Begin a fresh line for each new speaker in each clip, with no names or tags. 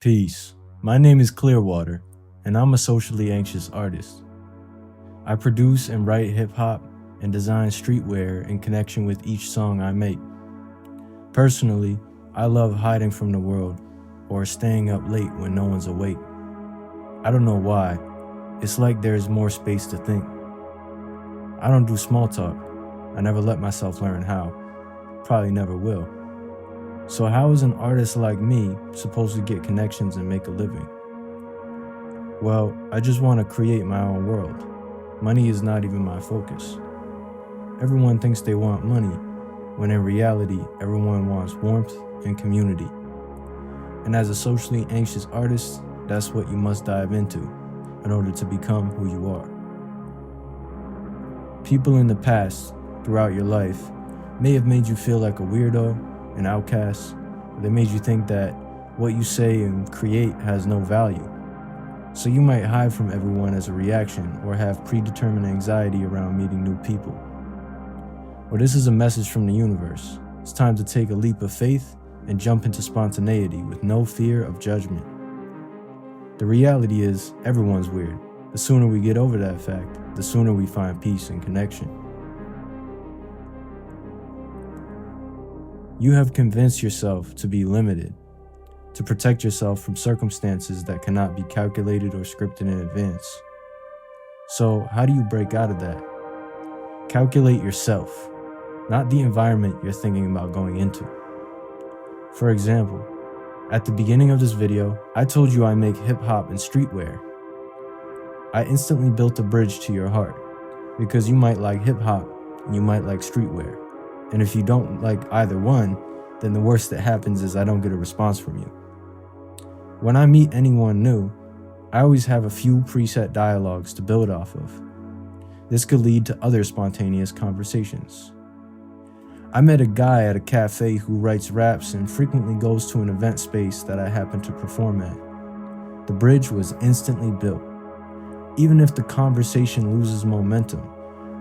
Peace. My name is Clearwater, and I'm a socially anxious artist. I produce and write hip-hop and design streetwear in connection with each song I make. Personally, I love hiding from the world or staying up late when no one's awake. I don't know why. It's like there's more space to think. I don't do small talk. I never let myself learn how. Probably never will. So how is an artist like me supposed to get connections and make a living? Well, I just want to create my own world. Money is not even my focus. Everyone thinks they want money, when in reality, everyone wants warmth and community. And as a socially anxious artist, that's what you must dive into in order to become who you are. People in the past, throughout your life, may have made you feel like a weirdo, an outcast, or they made you think that what you say and create has no value. So you might hide from everyone as a reaction or have predetermined anxiety around meeting new people. Well, this is a message from the universe. It's time to take a leap of faith and jump into spontaneity with no fear of judgment. The reality is, everyone's weird. The sooner we get over that fact, the sooner we find peace and connection. You have convinced yourself to be limited, to protect yourself from circumstances that cannot be calculated or scripted in advance. So, how do you break out of that? Calculate yourself, not the environment you're thinking about going into. For example, at the beginning of this video, I told you I make hip-hop and streetwear. I instantly built a bridge to your heart, because you might like hip-hop and you might like streetwear. And if you don't like either one, then the worst that happens is I don't get a response from you. When I meet anyone new, I always have a few preset dialogues to build off of. This could lead to other spontaneous conversations. I met a guy at a cafe who writes raps and frequently goes to an event space that I happen to perform at. The bridge was instantly built. Even if the conversation loses momentum,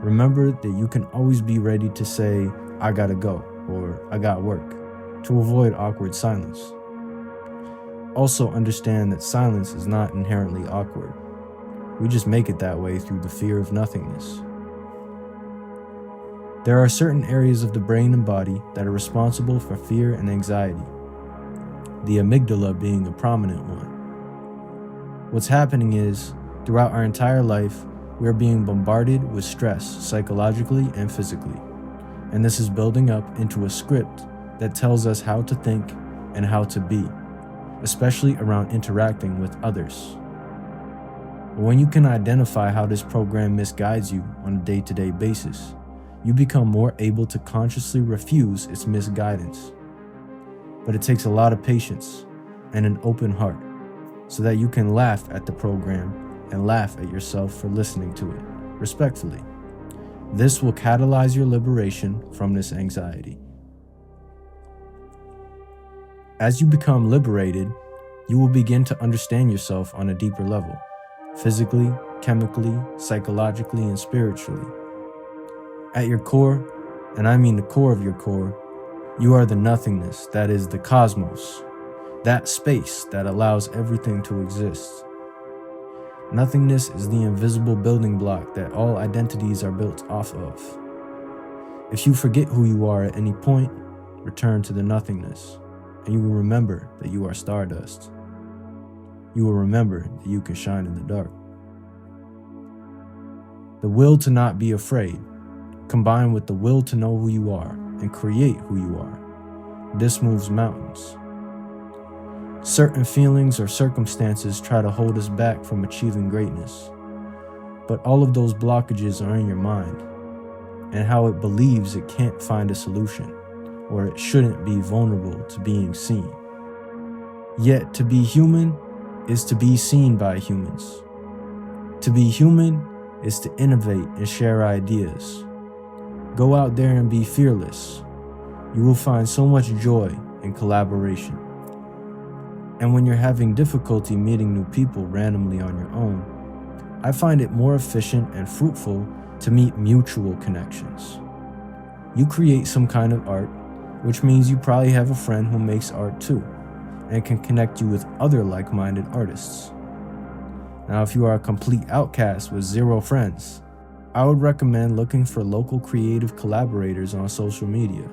remember that you can always be ready to say, "I gotta go," or "I got work," to avoid awkward silence. Also understand that silence is not inherently awkward. We just make it that way through the fear of nothingness. There are certain areas of the brain and body that are responsible for fear and anxiety, the amygdala being a prominent one. What's happening is, throughout our entire life, we are being bombarded with stress psychologically and physically, and this is building up into a script that tells us how to think and how to be, especially around interacting with others. When you can identify how this program misguides you on a day-to-day basis, you become more able to consciously refuse its misguidance. But it takes a lot of patience and an open heart so that you can laugh at the program and laugh at yourself for listening to it, respectfully. This will catalyze your liberation from this anxiety. As you become liberated, you will begin to understand yourself on a deeper level, physically, chemically, psychologically, and spiritually. At your core, and I mean the core of your core, you are the nothingness that is the cosmos, that space that allows everything to exist. Nothingness is the invisible building block that all identities are built off of. If you forget who you are at any point, return to the nothingness, and you will remember that you are stardust. You will remember that you can shine in the dark. The will to not be afraid, combined with the will to know who you are and create who you are, this moves mountains. Certain feelings or circumstances try to hold us back from achieving greatness, but all of those blockages are in your mind and how it believes it can't find a solution, or it shouldn't be vulnerable to being seen. Yet to be human is to be seen by humans. To be human is to innovate and share ideas. Go out there and be fearless. You will find so much joy in collaboration. And when you're having difficulty meeting new people randomly on your own, I find it more efficient and fruitful to meet mutual connections. You create some kind of art, which means you probably have a friend who makes art too, and can connect you with other like-minded artists. Now, if you are a complete outcast with zero friends, I would recommend looking for local creative collaborators on social media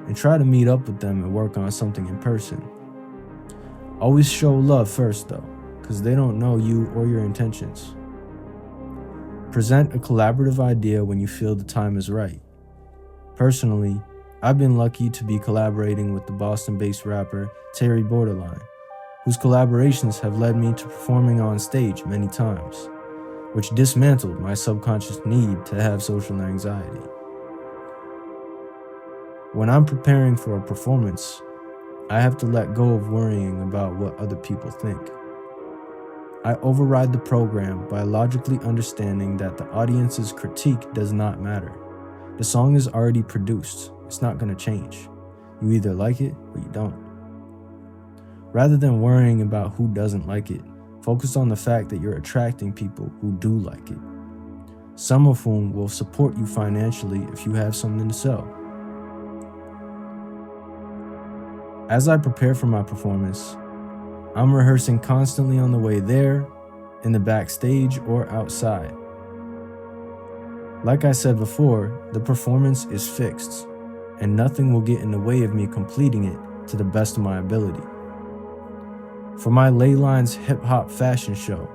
and try to meet up with them and work on something in person. Always show love first though, because they don't know you or your intentions. Present a collaborative idea when you feel the time is right. Personally, I've been lucky to be collaborating with the Boston-based rapper Terry Borderline, whose collaborations have led me to performing on stage many times, which dismantled my subconscious need to have social anxiety. When I'm preparing for a performance, I have to let go of worrying about what other people think. I override the program by logically understanding that the audience's critique does not matter. The song is already produced. It's not going to change. You either like it or you don't. Rather than worrying about who doesn't like it, focus on the fact that you're attracting people who do like it, some of whom will support you financially if you have something to sell. As I prepare for my performance, I'm rehearsing constantly on the way there, in the backstage, or outside. Like I said before, the performance is fixed, and nothing will get in the way of me completing it to the best of my ability. For my Ley Lines hip-hop fashion show,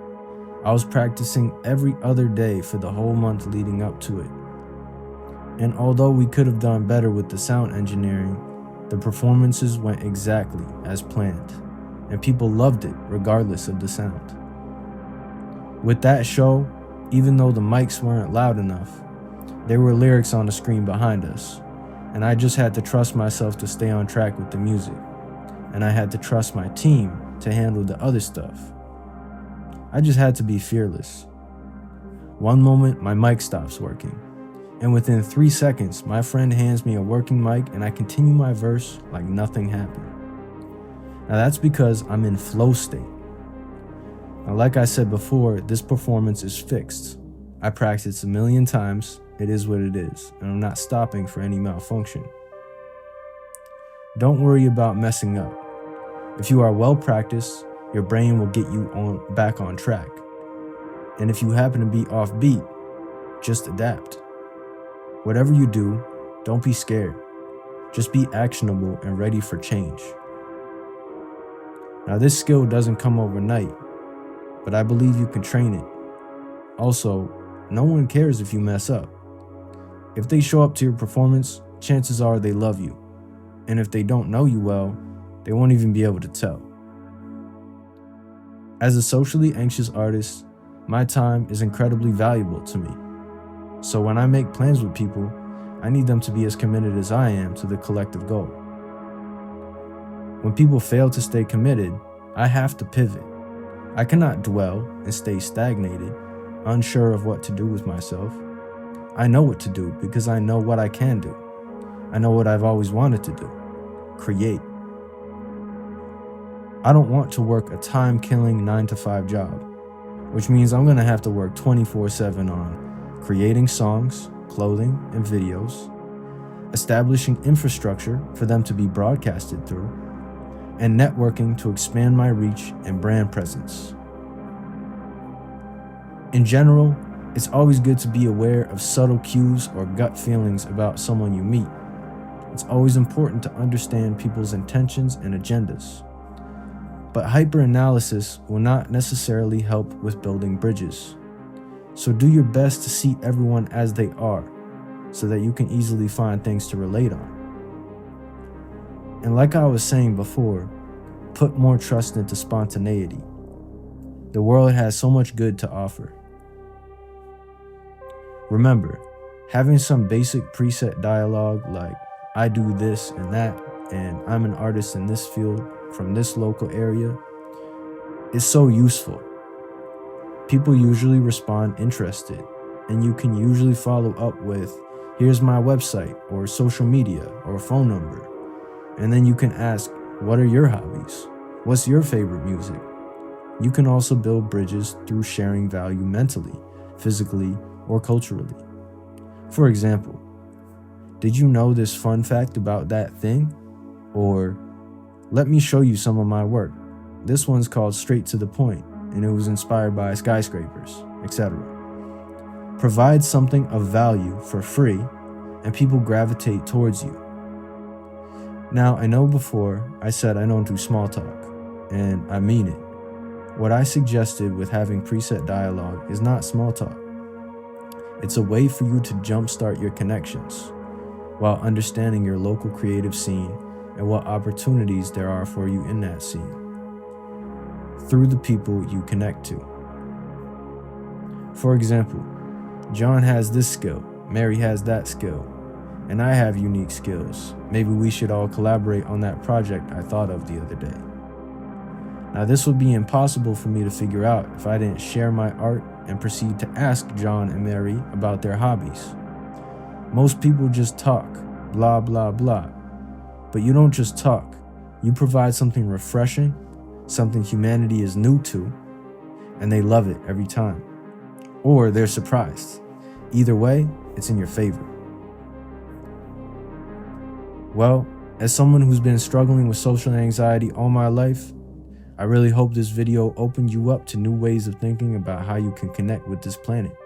I was practicing every other day for the whole month leading up to it. And although we could have done better with the sound engineering, the performances went exactly as planned, and people loved it regardless of the sound. With that show, even though the mics weren't loud enough, there were lyrics on the screen behind us, and I just had to trust myself to stay on track with the music, and I had to trust my team to handle the other stuff. I just had to be fearless. One moment, my mic stops working, and within 3 seconds, my friend hands me a working mic and I continue my verse like nothing happened. Now that's because I'm in flow state. Now, like I said before, this performance is fixed. I practiced a million times, it is what it is, and I'm not stopping for any malfunction. Don't worry about messing up. If you are well practiced, your brain will get you back on track. And if you happen to be off beat, just adapt. Whatever you do, don't be scared. Just be actionable and ready for change. Now, this skill doesn't come overnight, but I believe you can train it. Also, no one cares if you mess up. If they show up to your performance, chances are they love you. And if they don't know you well, they won't even be able to tell. As a socially anxious artist, my time is incredibly valuable to me. So when I make plans with people, I need them to be as committed as I am to the collective goal. When people fail to stay committed, I have to pivot. I cannot dwell and stay stagnated, unsure of what to do with myself. I know what to do because I know what I can do. I know what I've always wanted to do: create. I don't want to work a time-killing 9-to-5 job, which means I'm gonna have to work 24/7 on creating songs, clothing, and videos, establishing infrastructure for them to be broadcasted through, and networking to expand my reach and brand presence. In general, it's always good to be aware of subtle cues or gut feelings about someone you meet. It's always important to understand people's intentions and agendas. But hyper-analysis will not necessarily help with building bridges. So do your best to see everyone as they are, so that you can easily find things to relate on. And like I was saying before, put more trust into spontaneity. The world has so much good to offer. Remember, having some basic preset dialogue like, I do this and that, and I'm an artist in this field from this local area, is so useful. People usually respond interested, and you can usually follow up with, here's my website, or social media, or phone number. And then you can ask, what are your hobbies? What's your favorite music? You can also build bridges through sharing value mentally, physically, or culturally. For example, did you know this fun fact about that thing? Or Let me show you some of my work. This one's called Straight to the Point, and it was inspired by skyscrapers, etc. Provide something of value for free, and people gravitate towards you. Now, I know before I said I don't do small talk, and I mean it. What I suggested with having preset dialogue is not small talk. It's a way for you to jumpstart your connections while understanding your local creative scene and what opportunities there are for you in that scene through the people you connect to. For example, John has this skill, Mary has that skill, and I have unique skills. Maybe we should all collaborate on that project I thought of the other day. Now, this would be impossible for me to figure out if I didn't share my art and proceed to ask John and Mary about their hobbies. Most people just talk, blah, blah, blah. But you don't just talk. You provide something refreshing, something humanity is new to, and they love it every time. Or they're surprised. Either way, it's in your favor. Well, as someone who's been struggling with social anxiety all my life, I really hope this video opened you up to new ways of thinking about how you can connect with this planet.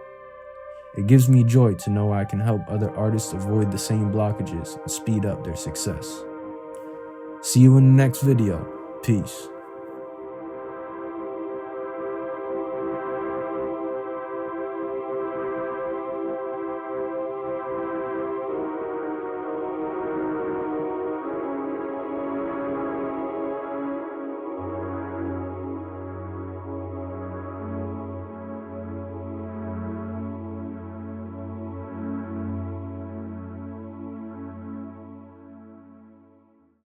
It gives me joy to know I can help other artists avoid the same blockages and speed up their success. See you in the next video. Peace.